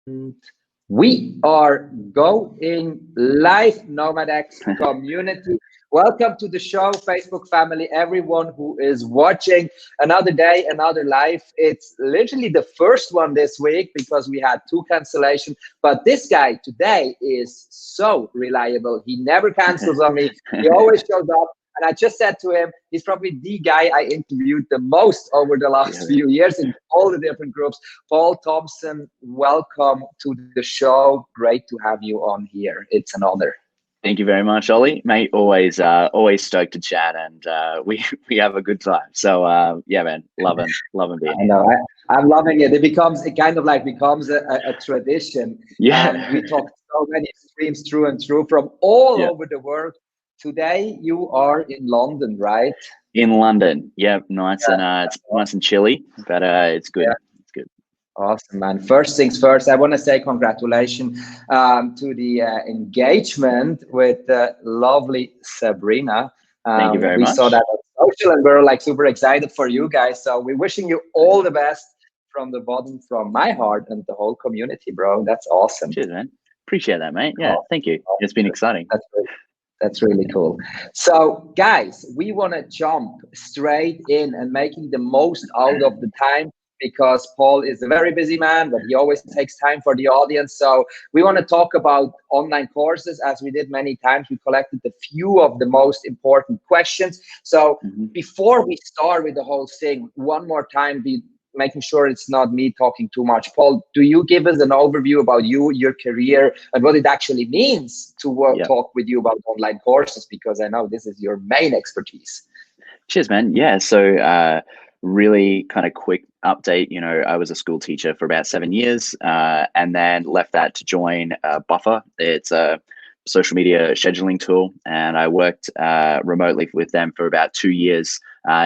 We are going live, NomadX community. Welcome to the show, Facebook family, everyone who is watching. Another day, another life. It's literally the first one this week because we had 2 cancellations. But this guy today is so reliable. He never cancels on me. He always shows up. And I just said to him, he's probably the guy I interviewed the most over the last few years in all the different groups. Paul Thomson, welcome to the show. Great to have you on here. It's an honor. Thank you very much, Ollie. Mate, always stoked to chat, and we have a good time. So yeah, man, loving being here. I know, I'm loving it. It kind of becomes a tradition. Yeah. And we talked so many streams through and through from all over the world. Today you are in London, right? In London, yeah, nice and it's nice and chilly, but it's good. Yeah. It's good. Awesome, man. First things first, I want to say congratulations to the engagement with lovely Sabrina. Thank you very much. We saw that on social, and we're super excited for you guys. So we're wishing you all the best from the bottom, from my heart and the whole community, bro. That's awesome. Cheers, man. Appreciate that, mate. Yeah, thank you. It's been exciting. That's really cool. So guys, we want to jump straight in and making the most out of the time, because Paul is a very busy man, but he always takes time for the audience. So we want to talk about online courses, as we did many times. We collected a few of the most important questions. So before we start with the whole thing, one more time, making sure it's not me talking too much. Paul, do you give us an overview about you, your career, and what it actually means to talk with you about online courses? Because I know this is your main expertise. Cheers, man. Yeah, so really kind of quick update. You know, I was a school teacher for about 7 years and then left that to join Buffer. It's a social media scheduling tool, and I worked remotely with them for about 2 years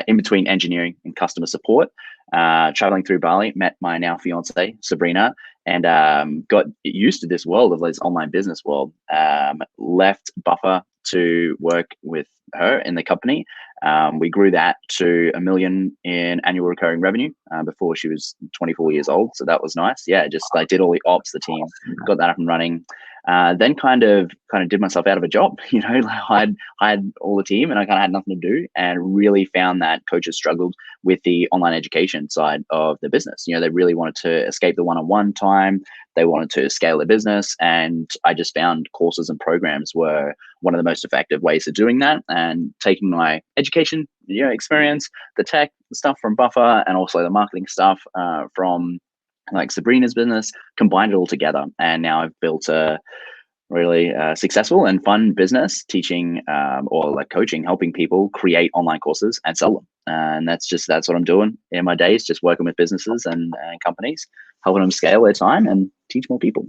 in between engineering and customer support. Traveling through Bali, met my now fiance Sabrina, and got used to this world of this online business world. Left Buffer to work with her in the company. We grew that to $1 million in annual recurring revenue before she was 24 years old. So that was nice. Yeah, just did all the ops, the team, got that up and running. Then kind of did myself out of a job. You know, I had all the team, and I kind of had nothing to do, and really found that coaches struggled with the online education side of the business. You know, they really wanted to escape the one-on-one time. They wanted to scale their business, and I just found courses and programs were one of the most effective ways of doing that. And taking my education, experience, the tech stuff from Buffer, and also the marketing stuff from Sabrina's business, combined it all together, and now I've built a really successful and fun business teaching or coaching, helping people create online courses and sell them. And that's what I'm doing in my days, just working with businesses and companies, helping them scale their time and teach more people.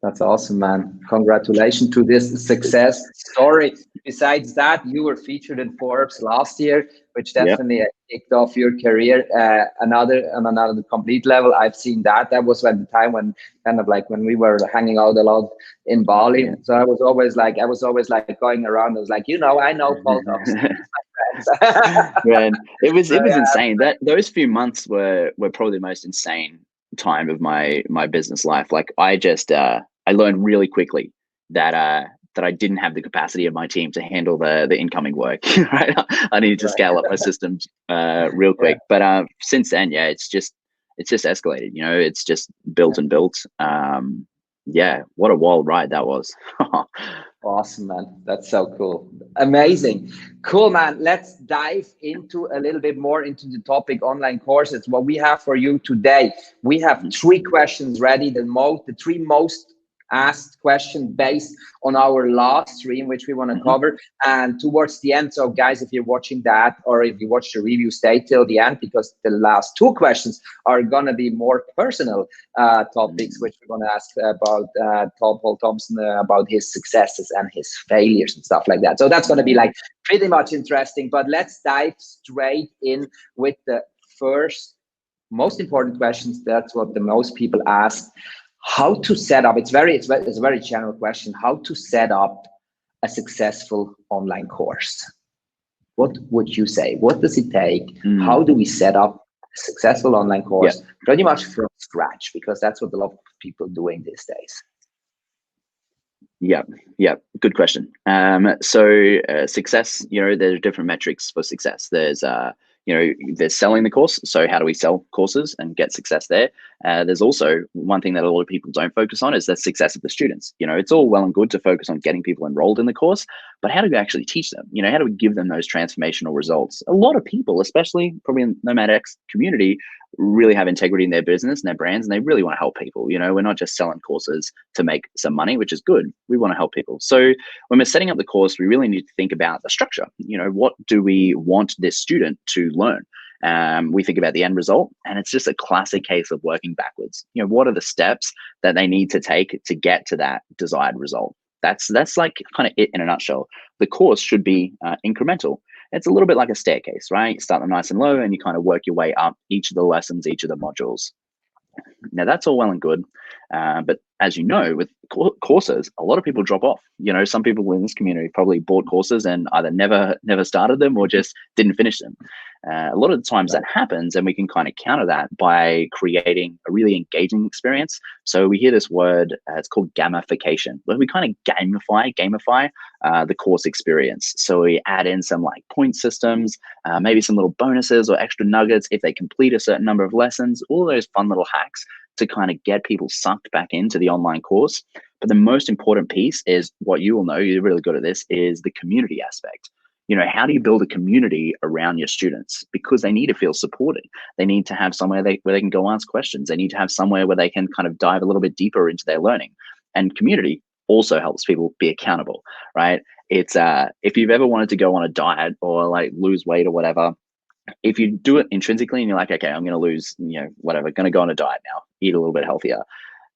That's awesome, man. Congratulations to this success story. Besides that, you were featured in Forbes last year, which definitely kicked off your career on another complete level. I've seen that. That was when the time when when we were hanging out a lot in Bali. So I was always going around. I was like, I know Paul Thomson. Man, it was insane. Those few months were probably the most insane time of my business life. I learned really quickly that I didn't have the capacity of my team to handle the incoming work. Right? I needed to scale up my systems real quick. But since then, it's just escalated. It's just built and built. What a wild ride that was. Awesome, man. That's so cool. Amazing. Cool, man. Let's dive into a little bit more into the topic online courses. What we have for you today, we have 3 questions ready. The 3 most asked question based on our last stream, which we want to cover. And towards the end, so guys, if you're watching that, or if you watch the review, stay till the end, because the last 2 questions are going to be more personal topics, which we're going to ask about Paul Thomson, about his successes and his failures and stuff like that. So that's going to be pretty much interesting. But let's dive straight in with the first most important questions. That's what the most people ask. How to set up, it's a very general question, how to set up a successful online course. What would you say? What does it take? How do we set up successful online Yeah. course pretty much from scratch, because that's what a lot of people are doing these days. Yeah, good question. Success, there are different metrics for success. There's selling the course. So how do we sell courses and get success there? There's also one thing that a lot of people don't focus on is the success of the students. It's all well and good to focus on getting people enrolled in the course, but how do we actually teach them? How do we give them those transformational results? A lot of people, especially probably in the Nomad X community, really have integrity in their business and their brands, and they really want to help people. We're not just selling courses to make some money, which is good. We want to help people. So when we're setting up the course, we really need to think about the structure. What do we want this student to learn? We think about the end result, and it's just a classic case of working backwards. What are the steps that they need to take to get to that desired result? That's like kind of it in a nutshell. The course should be incremental. It's a little bit like a staircase, right? You start them nice and low, and you kind of work your way up each of the lessons, each of the modules. Now, that's all well and good. But as you know, with courses, a lot of people drop off. Some people in this community probably bought courses and either never started them or just didn't finish them. A lot of the times that happens, and we can kind of counter that by creating a really engaging experience. So we hear this word, it's called gamification, where we kind of gamify the course experience. So we add in some like point systems, maybe some little bonuses or extra nuggets if they complete a certain number of lessons, all those fun little hacks to kind of get people sucked back into the online course. But the most important piece is what you will know, you're really good at this, is the community aspect. How do you build a community around your students? Because they need to feel supported. They need to have somewhere where they can go ask questions. They need to have somewhere where they can kind of dive a little bit deeper into their learning. And community also helps people be accountable, right? It's if you've ever wanted to go on a diet or like lose weight or whatever, if you do it intrinsically and you're like, okay, I'm going to lose, whatever, going to go on a diet now, eat a little bit healthier.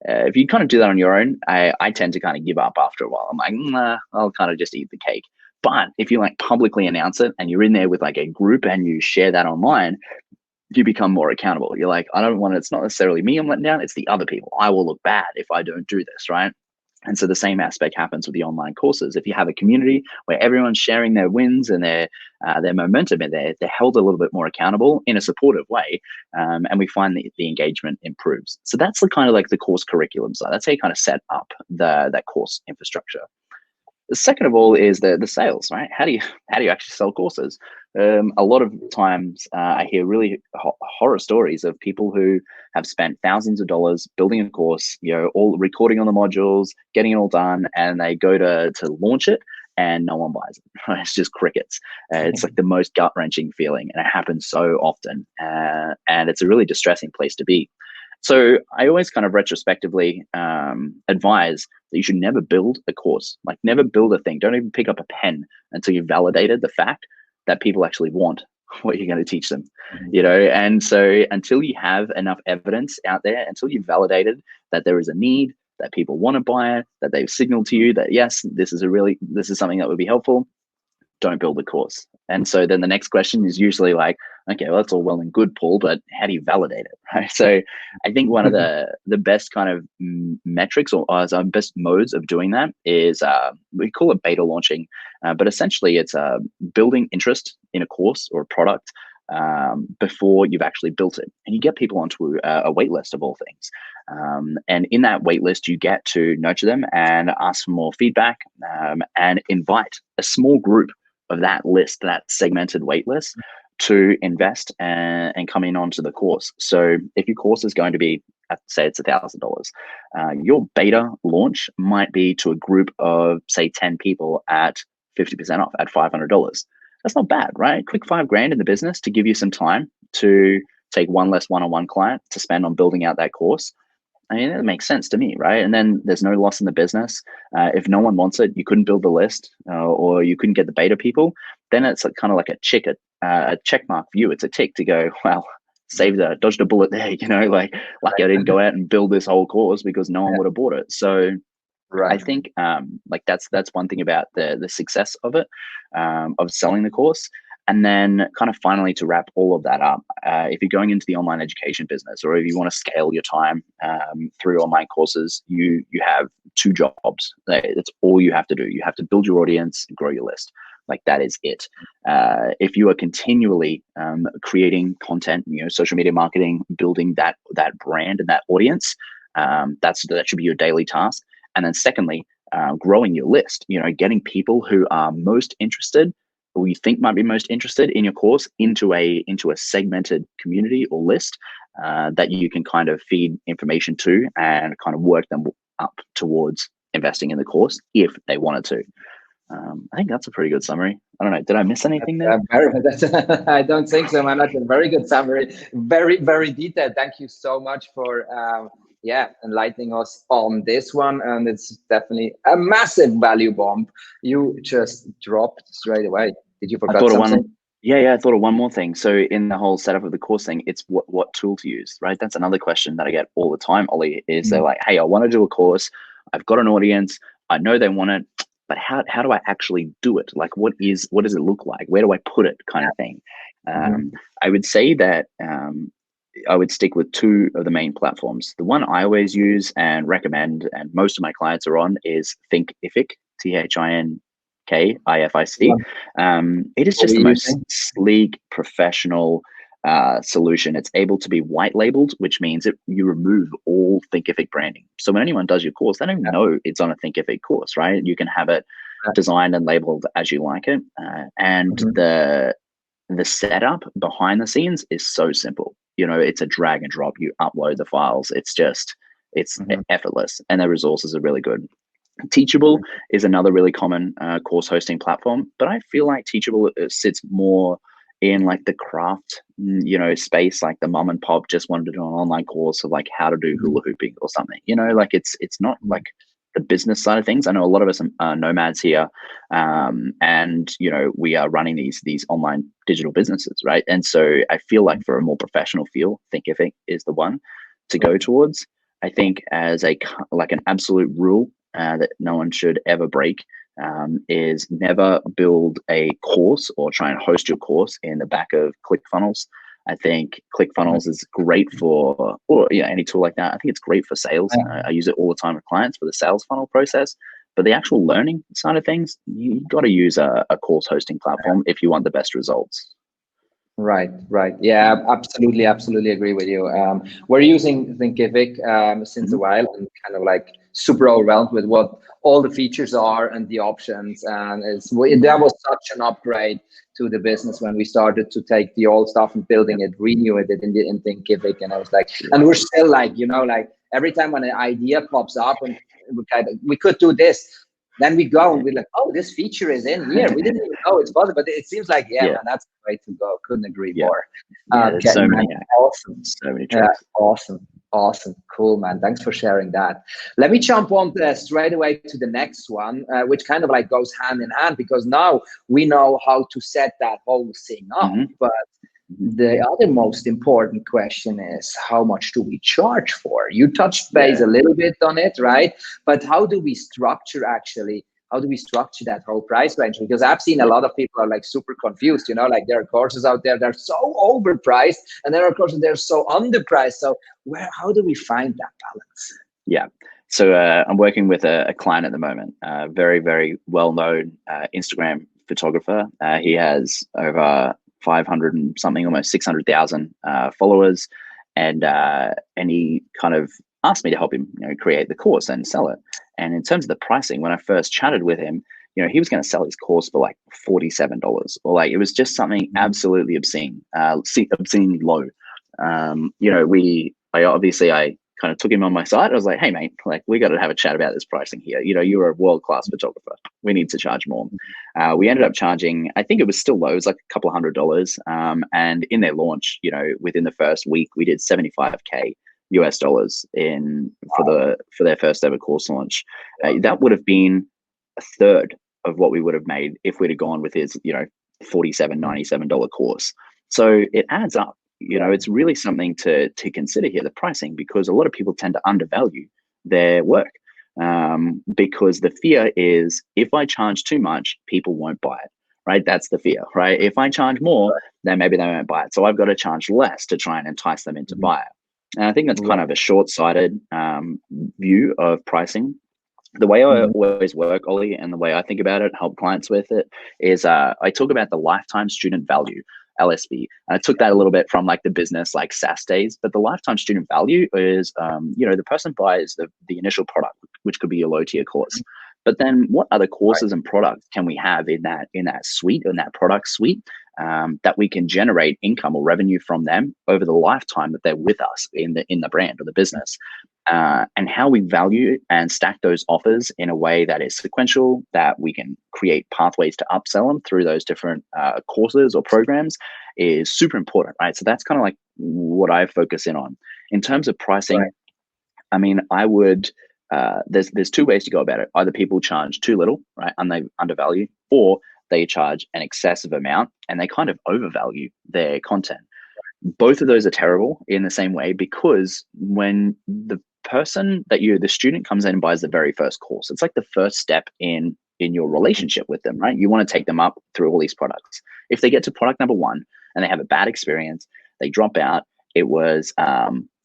If you kind of do that on your own, I tend to kind of give up after a while. I'm like, nah, I'll kind of just eat the cake. But if you like publicly announce it and you're in there with like a group and you share that online, you become more accountable. You're like, I don't want it. It's not necessarily me I'm letting down. It's the other people. I will look bad if I don't do this, right? And so the same aspect happens with the online courses. If you have a community where everyone's sharing their wins and their momentum, and they're held a little bit more accountable in a supportive way, and we find the engagement improves. So that's the kind of like the course curriculum side. That's how you kind of set up that course infrastructure. The second of all is the sales, right? How do you actually sell courses? A lot of times I hear really horror stories of people who have spent thousands of dollars building a course, all recording on the modules, getting it all done, and they go to launch it and no one buys it. Right? It's just crickets. It's like the most gut-wrenching feeling, and it happens so often, and it's a really distressing place to be. So I always kind of retrospectively advise that you should never build a course, like never build a thing. Don't even pick up a pen until you've validated the fact that people actually want what you're going to teach them, And so until you have enough evidence out there, until you've validated that there is a need, that people want to buy it, that they've signaled to you that, yes, this is something that would be helpful, don't build a course. And so then the next question is usually like, okay, well, that's all well and good, Paul, but how do you validate it? Right. So I think one of the best kind of metrics or best modes of doing that is we call it beta launching, but essentially it's building interest in a course or a product before you've actually built it. And you get people onto a wait list of all things. And in that wait list, you get to nurture them and ask for more feedback and invite a small group of that list, that segmented wait list, to invest and come in onto the course. So if your course is going to be, say it's $1,000, your beta launch might be to a group of, say, 10 people at 50% off at $500. That's not bad, right? Quick $5,000 in the business to give you some time to take one less one-on-one client to spend on building out that course. I mean, it makes sense to me, right? And then there's no loss in the business. If no one wants it, you couldn't build the list or you couldn't get the beta people, then it's kind of like a check mark view. It's a tick to go, well, dodged a bullet there, like lucky I didn't go out and build this whole course because no one would have bought it. So right. I think like that's one thing about the success of it, of selling the course. And then kind of finally to wrap all of that up, if you're going into the online education business or if you want to scale your time through online courses, you have two jobs. That's all you have to do. You have to build your audience and grow your list. Like that is it. If you are continually creating content, social media marketing, building that brand and that audience, that should be your daily task. And then secondly, growing your list, getting people who are most interested, or you think might be most interested in your course, into a segmented community or list that you can kind of feed information to and kind of work them up towards investing in the course if they wanted to. I think that's a pretty good summary. I don't know. Did I miss anything there? I don't think so, man. That's a very good summary. Very, very detailed. Thank you so much for enlightening us on this one. And it's definitely a massive value bomb you just dropped straight away. Did you forget something? I thought of one more thing. So in the whole setup of the course thing, it's what tool to use, right? That's another question that I get all the time, Ollie, is they're like, hey, I want to do a course. I've got an audience. I know they want it, but how do I actually do it? Like, what does it look like? Where do I put it, kind of thing? I would say that I would stick with two of the main platforms. The one I always use and recommend, and most of my clients are on, is Thinkific, Thinkific. It is just the most sleek, professional solution. It's able to be white labeled, which means you remove all Thinkific branding. So when anyone does your course, they don't know it's on a Thinkific course, right? You can have it designed and labeled as you like it. And the setup behind the scenes is so simple. It's a drag and drop. You upload the files. It's effortless, and the resources are really good. Teachable is another really common course hosting platform, but I feel like Teachable sits more in like the craft, space, like the mom and pop just wanted to do an online course of like how to do hula hooping or something, like it's not like the business side of things. I know a lot of us are nomads here, and we are running these online digital businesses, right? And so I feel like for a more professional feel, Thinkific is the one to go towards. I think as an absolute rule that no one should ever break is never build a course or try and host your course in the back of ClickFunnels. I think ClickFunnels is great for, or any tool like that. I think it's great for sales. I use it all the time with clients for the sales funnel process. But the actual learning side of things, you got to use a course hosting platform if you want the best results. Right. Yeah, absolutely agree with you. We're using Thinkific since a while, and kind of like super overwhelmed with what all the features are and the options. And that was such an upgrade to the business when we started to take the old stuff and building it, renew it in Thinkific. And I was like, and we're still like, every time when an idea pops up and we could do this, then we go and we're like, oh, this feature is in here. We didn't even know it's possible, but it seems like, man, that's the way to go. Couldn't agree more. Okay, so many, awesome. So many tricks. Awesome. Cool, man. Thanks for sharing that. Let me jump on straight away to the next one, which kind of like goes hand in hand, because now we know how to set that whole thing up. But the other most important question is, how much do we charge for? You touched base a little bit on it, right? But how do we structure that whole price range? Because I've seen a lot of people are like super confused, like there are courses out there, they're so overpriced, and there are courses they're so underpriced. So how do we find that balance? Yeah. So I'm working with a client at the moment, very, very well-known Instagram photographer. He has over 500 and something, almost 600,000 followers, and he kind of asked me to help him, create the course and sell it. And in terms of the pricing, when I first chatted with him, he was going to sell his course for like $47, or like it was just something absolutely obscenely low. I kind of took him on my side. I was like, hey, mate, like we got to have a chat about this pricing here. You're a world-class photographer. We need to charge more. We ended up charging, I think it was still low. It was like a couple $100. And in their launch, within the first week, we did $75K US dollars for their first ever course launch. That would have been a third of what we would have made if we'd have gone with his, $97 course. So it adds up. It's really something to consider here, the pricing, because a lot of people tend to undervalue their work because the fear is, if I charge too much, people won't buy it, right? That's the fear, right? If I charge more, then maybe they won't buy it. So I've got to charge less to try and entice them into buy it. And I think that's kind of a short-sighted view of pricing. The way I Mhm. always work, Ollie, and the way I think about it, help clients with it, is I talk about the lifetime student value, LSV. And I took that a little bit from like the business, like SaaS days, but the lifetime student value is, the person buys the initial product, which could be a low tier course. But then what other Right. courses and products can we have in that suite, in that product suite, that we can generate income or revenue from them over the lifetime that they're with us in the brand or the business? And how we value and stack those offers in a way that is sequential, that we can create pathways to upsell them through those different courses or programs is super important, right? So that's kind of like what I focus in on. In terms of pricing, Right. I mean, I would, there's two ways to go about it. Either people charge too little, right, and they undervalue, or they charge an excessive amount and they kind of overvalue their content. Both of those are terrible in the same way, because when the student comes in and buys the very first course, it's like the first step in your relationship with them, right? You want to take them up through all these products. If they get to product number one and they have a bad experience, they drop out, it was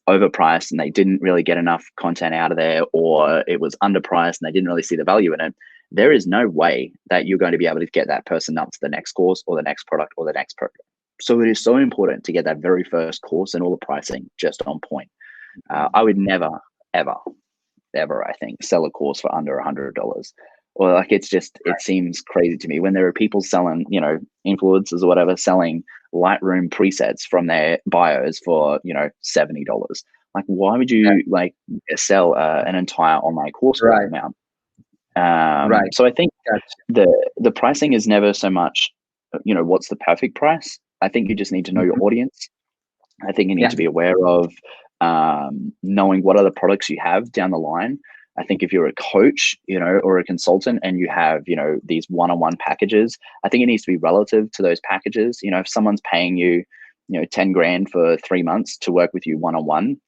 overpriced and they didn't really get enough content out of there, or it was underpriced and they didn't really see the value in it, there is no way that you're going to be able to get that person up to the next course or the next product or the next program. So it is so important to get that very first course and all the pricing just on point. I would never, ever, ever, I think, sell a course for under $100. Or like, it seems crazy to me when there are people selling, influencers or whatever, selling Lightroom presets from their bios for, $70. Like, why would Yeah. you like sell an entire online course for that Right. amount? Right. So I think Gotcha. the pricing is never so much, what's the perfect price. I think you just need to know your Mhm. audience. I think you need Yeah. to be aware of knowing what other products you have down the line. I think if you're a coach, or a consultant, and you have, these one-on-one packages, I think it needs to be relative to those packages. If someone's paying you, 10 grand for 3 months to work with you one-on-one,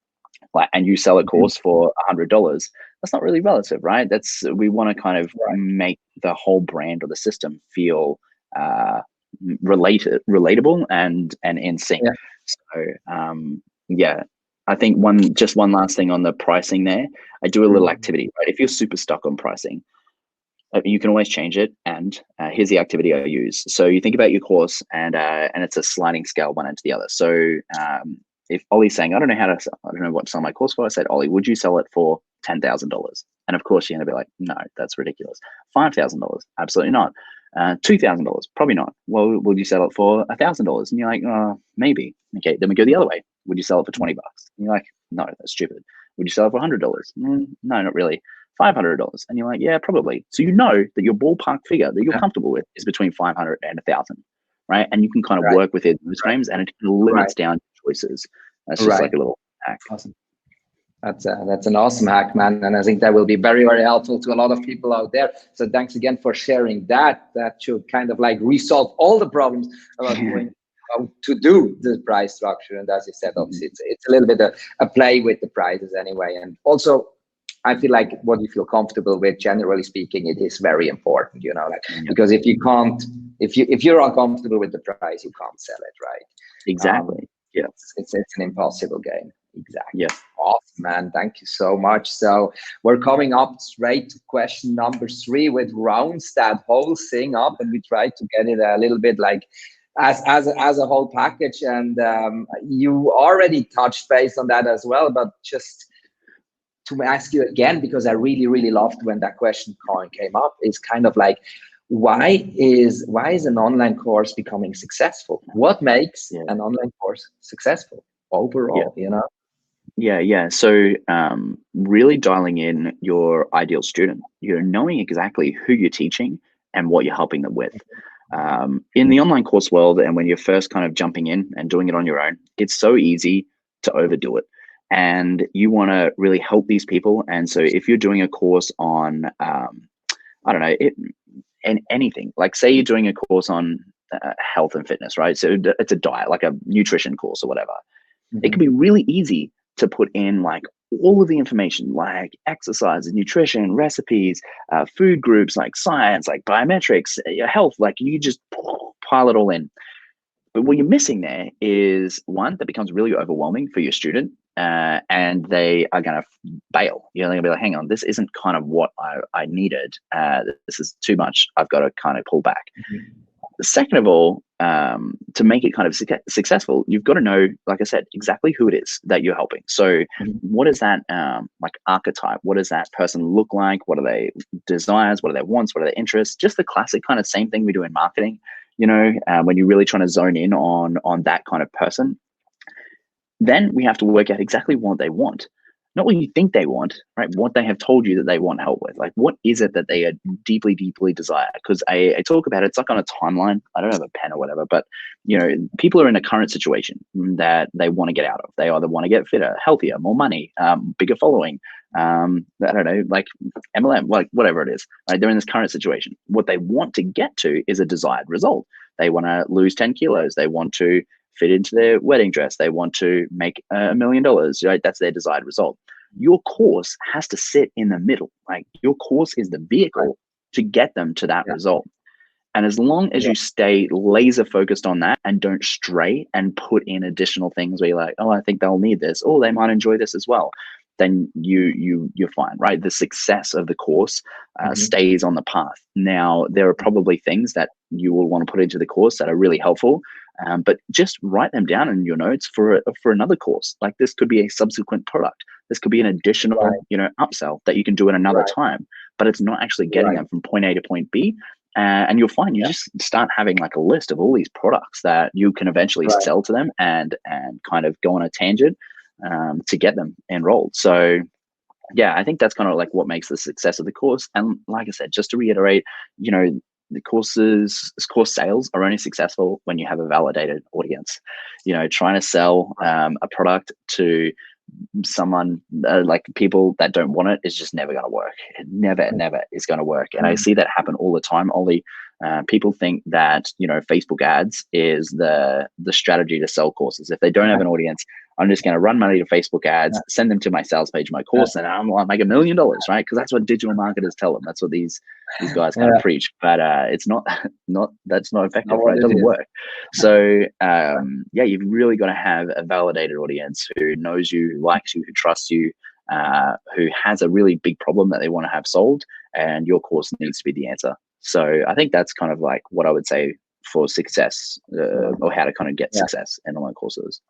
like, and you sell a Mhm. course for $100, that's not really relative, right? We want to kind of Right. make the whole brand or the system feel uh, relatable and in sync. Yeah. So yeah, I think one last thing on the pricing there. I do a little Mhm. activity, right? If you're super stuck on pricing, you can always change it. And here's the activity I use. So you think about your course, and it's a sliding scale, one end to the other. So if Ollie's saying, I don't know what to sell my course for, I said, Ollie, would you sell it for $10,000? And of course, you're going to be like, no, that's ridiculous. $5,000? Absolutely not. $2,000? Probably not. Well, would you sell it for $1,000? And you're like, maybe. Okay, then we go the other way. Would you sell it for $20? And you're like, no, that's stupid. Would you sell it for $100? No, not really. $500, and you're like, yeah, probably. So that your ballpark figure that you're Yeah. comfortable with is between 500 and 1,000, right? And you can kind of Right. work within those Right. frames, and it Right. limits down choices. That's just Right. like a little hack. Awesome. That's an awesome hack, man, and I think that will be very, very helpful to a lot of people out there. So thanks again for sharing that. That should kind of like resolve all the problems about knowing how to do the price structure. And as you said, obviously it's a little bit a play with the prices anyway. And also, I feel like what you feel comfortable with, generally speaking, it is very important. Like, Yep. because if you're uncomfortable with the price, you can't sell it, right? Exactly. Yeah. It's an impossible game. Exactly. Yeah. Awesome, man. Thank you so much. So we're coming up straight to question number 3, which rounds that whole thing up, and we try to get it a little bit like as a whole package. And you already touched base on that as well, but just to ask you again, because I really, really loved when that question came up, is kind of like, why is an online course becoming successful? What makes Yeah. an online course successful overall? Yeah. So really dialing in your ideal student, knowing exactly who you're teaching and what you're helping them with. In the online course world, and when you're first kind of jumping in and doing it on your own, it's so easy to overdo it. And you want to really help these people. And so if you're doing a course on, I don't know, and anything, like say you're doing a course on health and fitness, right? So it's a diet, like a nutrition course or whatever. It can be really easy to put in like all of the information, like exercise, nutrition, recipes, food groups, like science, like biometrics, your health, like you just pile it all in. But what you're missing there is one that becomes really overwhelming for your student. and they are going to bail. They're going to be like, hang on, this isn't kind of what I needed. This is too much. I've got to kind of pull back. Second of all, to make it kind of successful, you've got to know, like I said, exactly who it is that you're helping. So what is that like archetype? What does that person look like? What are their desires? What are their wants? What are their interests? Just the classic kind of same thing we do in marketing, when you're really trying to zone in on that kind of person. Then we have to work out exactly what they want. Not what you think they want, right? What they have told you that they want help with. Like, what is it that they are deeply, deeply desire? Because I talk about it, it's like on a timeline. I don't have a pen or whatever, but people are in a current situation that they want to get out of. They either want to get fitter, healthier, more money, bigger following. I don't know, like MLM, like whatever it is. Right? They're in this current situation. What they want to get to is a desired result. They want to lose 10 kilos. They want to fit into their wedding dress. They want to make $1 million, right? That's their desired result. Your course has to sit in the middle. Like, your course is the vehicle to get them to that result. And as long as you stay laser focused on that and don't stray and put in additional things where you're like, oh, I think they'll need this, or they might enjoy this as well, then you're fine, right? The success of the course stays on the path. Now, there are probably things that you will want to put into the course that are really helpful, but just write them down in your notes for another course. Like, this could be a subsequent product. This could be an additional, upsell that you can do at another time, but it's not actually getting them from point A to point B. And you'll find you just start having like a list of all these products that you can eventually sell to them and kind of go on a tangent to get them enrolled. So yeah, I think that's kind of like what makes the success of the course. And like I said, just to reiterate, the course sales are only successful when you have a validated audience. Trying to sell a product to someone like people that don't want it is just never going to work. It never is going to work. And I see that happen all the time, Ollie. People think that Facebook ads is the strategy to sell courses. If they don't have an audience, I'm just going to run money to Facebook ads, send them to my sales page, my course, and I'll make $1 million, right? Because that's what digital marketers tell them. That's what these guys kind of preach. But it's not that's not effective, right? It doesn't work. So you've really got to have a validated audience who knows you, who likes you, who trusts you, who has a really big problem that they want to have solved, and your course needs to be the answer. So I think that's kind of like what I would say for success, or how to kind of get success in online courses.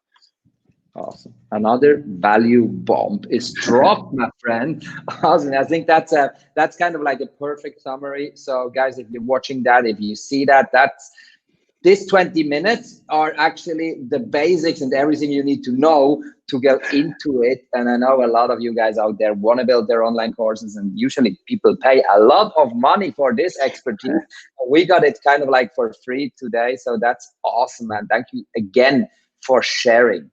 Awesome. Another value bomb is dropped, my friend. Awesome. I think that's kind of like a perfect summary. So guys, if you're watching that, if you see that, this 20 minutes are actually the basics and everything you need to know to get into it. And I know a lot of you guys out there want to build their online courses, and usually people pay a lot of money for this expertise. We got it kind of like for free today. So that's awesome, man. Thank you again for sharing.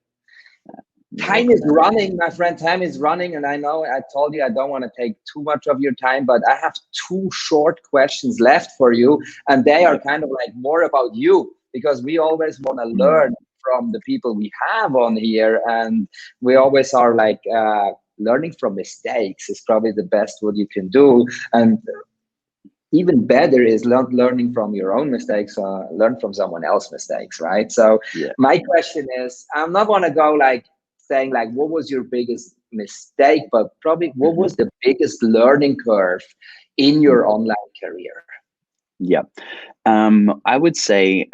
Time is running, my friend. Time is running. And I know I told you I don't want to take too much of your time, but I have 2 short questions left for you. And they are kind of like more about you, because we always want to learn from the people we have on here. And we always are like learning from mistakes is probably the best what you can do. And even better is not learning from your own mistakes, learn from someone else's mistakes, right? So my question is, I'm not want to go like saying like, what was your biggest mistake, but probably what was the biggest learning curve in your online career? Yeah. I would say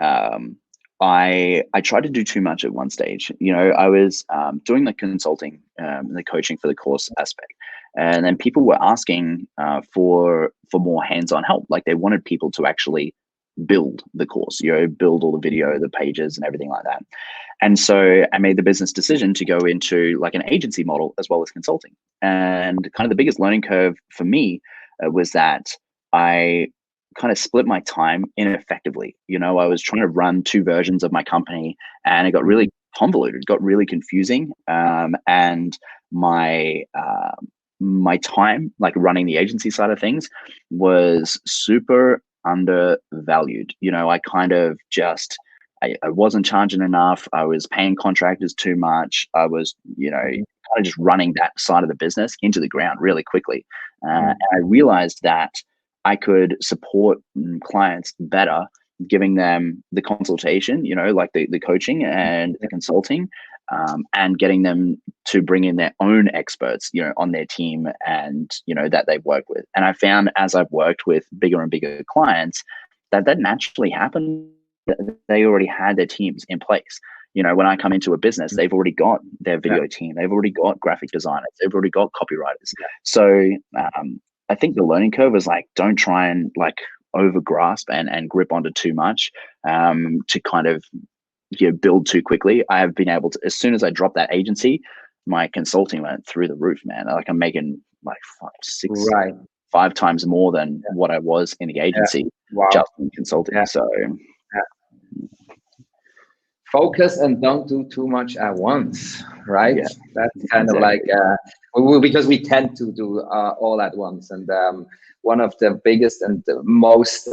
I tried to do too much at one stage. I was doing the consulting, the coaching for the course aspect. And then people were asking for more hands-on help. Like, they wanted people to actually build the course, build all the video, the pages and everything like that. And so I made the business decision to go into like an agency model as well as consulting. And kind of the biggest learning curve for me was that I kind of split my time ineffectively. I was trying to run 2 versions of my company, and it got really convoluted, got really confusing. And my time, like running the agency side of things, was super undervalued. I kind of just, I wasn't charging enough. I was paying contractors too much. I was, kind of just running that side of the business into the ground really quickly. And I realized that I could support clients better, giving them the consultation, like the coaching and the consulting, and getting them to bring in their own experts, on their team and, that they work with. And I found as I've worked with bigger and bigger clients that naturally happened. They already had their teams in place. When I come into a business, they've already got their video team. They've already got graphic designers. They've already got copywriters. So I think the learning curve was like, don't try and like over grasp and grip onto too much to kind of build too quickly. I have been able to, as soon as I dropped that agency, my consulting went through the roof, man. Like I'm making like 5 times more than what I was in the agency just in consulting. So focus and don't do too much at once, right? That's kind of like because we tend to do all at once. And one of the biggest and the most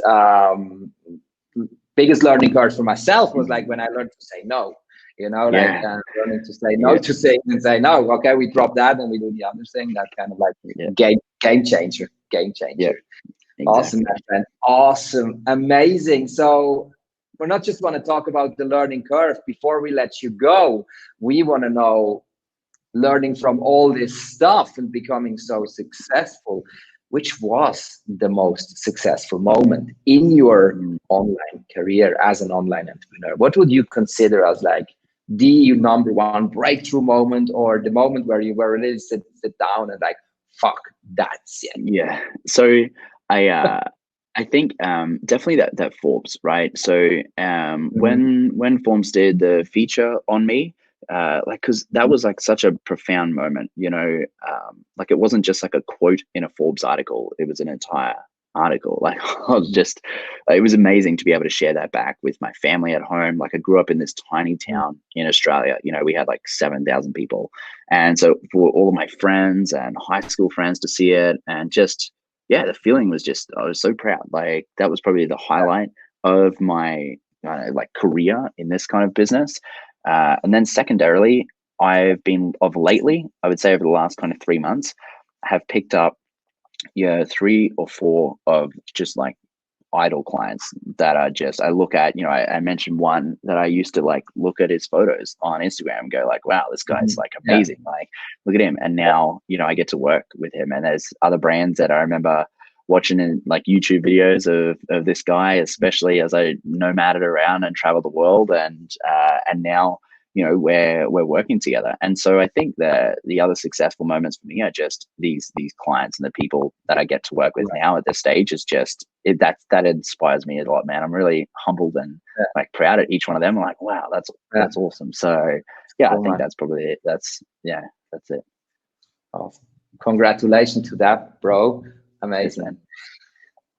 biggest learning curves for myself was like when I learned to say no. Learning to say no to things and say no. Okay, we drop that and we do the other thing. That kind of like game changer. Yeah, exactly. Awesome, my friend. Awesome, amazing. So we're not just want to talk about the learning curve. Before we let you go, we want to know, learning from all this stuff and becoming so successful, which was the most successful moment in your online career as an online entrepreneur? What would you consider as like the number one breakthrough moment, or the moment where you were really sit down and like, fuck, that's it? Yeah. So I think definitely that Forbes, right? So when Forbes did the feature on me, because that was like such a profound moment, like it wasn't just like a quote in a Forbes article, it was an entire article. Like it was amazing to be able to share that back with my family at home. Like I grew up in this tiny town in Australia, we had like 7,000 people. And so for all of my friends and high school friends to see it, and just, the feeling was just, I was so proud. Like that was probably the highlight of my like career in this kind of business. And then secondarily, I've been lately, I would say over the last kind of 3 months, have picked up 3 or 4 of just like idol clients that are just, I look at, I mentioned one that I used to like look at his photos on Instagram and go like, wow, this guy's like amazing. Like, look at him. And now, I get to work with him. And there's other brands that I remember watching in like YouTube videos of this guy, especially as I nomaded around and traveled the world. And now, we're working together. And so I think that the other successful moments for me are just these clients and the people that I get to work with now at this stage is just that inspires me a lot, man. I'm really humbled and like proud of each one of them. I'm like, wow, that's awesome. So I think that's probably it. That's it. Awesome. Congratulations to that, bro. Amazing. Yes,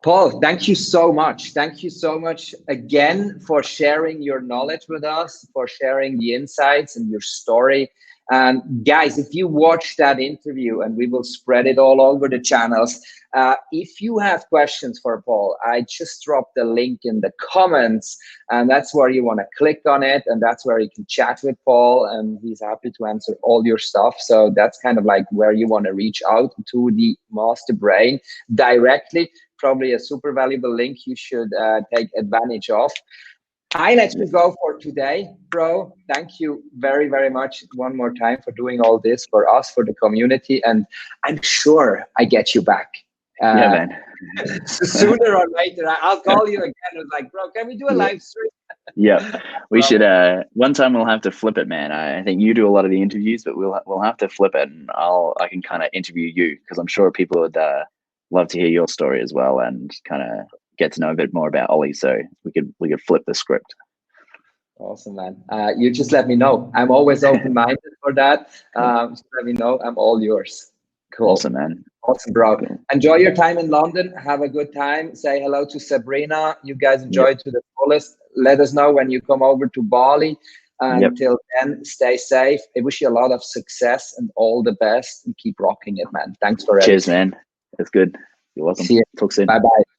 Paul, thank you so much. Thank you so much again for sharing your knowledge with us, for sharing the insights and your story. And guys, if you watch that interview, and we will spread it all over the channels, if you have questions for Paul, I just dropped the link in the comments, and that's where you want to click on it, and that's where you can chat with Paul, and he's happy to answer all your stuff. So that's kind of like where you want to reach out to the master brain directly. Probably a super valuable link you should take advantage of. I let you go for today, bro. Thank you very, very much one more time for doing all this for us, for the community. And I'm sure I get you back. Man. Sooner or later, I'll call you again. It's like, bro, can we do a live stream? We should. One time we'll have to flip it, man. I think you do a lot of the interviews, but we'll have to flip it, and I can kind of interview you, because I'm sure people would love to hear your story as well, and kind of get to know a bit more about Ollie. So we could flip the script. Awesome, man. You just let me know. I'm always open-minded for that. Just let me know. I'm all yours. Cool. Awesome, man. Awesome, bro. Cool. Enjoy your time in London. Have a good time. Say hello to Sabrina. You guys enjoy it to the fullest. Let us know when you come over to Bali. Until then, stay safe. I wish you a lot of success and all the best, and keep rocking it, man. Thanks for everything. Cheers, man. That's good. You're welcome. See you. Talk soon. Bye-bye.